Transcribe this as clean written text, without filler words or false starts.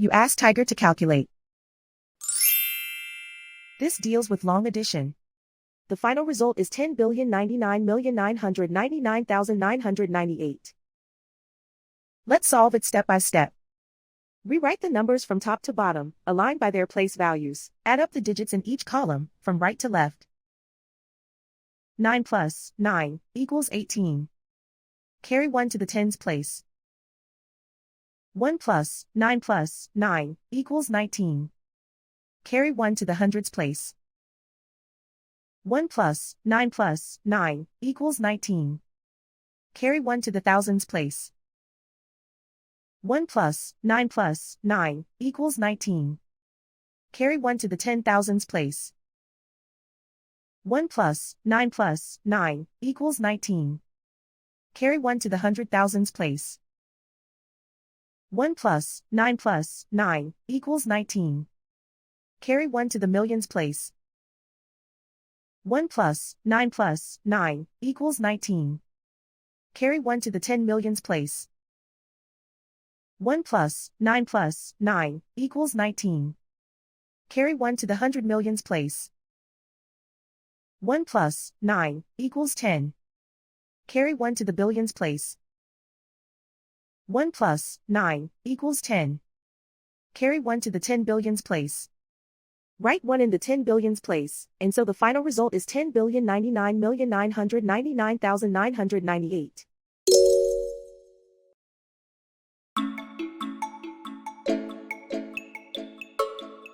You ask Tiger to calculate. This deals with long addition. The final result is 10,099,999,998. Let's solve it step by step. Rewrite the numbers from top to bottom, aligned by their place values. Add up the digits in each column, from right to left. 9 plus 9 equals 18. Carry 1 to the tens place. 1 plus 9 plus 9 equals 19. Carry 1 to the hundreds place. 1 plus 9 plus 9 equals 19. Carry 1 to the thousands place. 1 plus 9 plus 9 equals 19. Carry 1 to the 10,000s place. 1 plus 9 plus 9 equals 19. Carry 1 to the 100,000s place. 1 plus 9 plus 9 equals 19. Carry 1 to the millions place. 1 plus 9 plus 9 equals 19. Carry 1 to the 10 millions place. 1 plus 9 plus 9 equals 19. Carry 1 to the 100 millions place. 1 plus 9 equals 10. Carry 1 to the billions place. 1 plus 9 equals 10. Carry 1 to the 10 billions place. Write 1 in the 10 billions place, and so the final result is 10,099,999,998.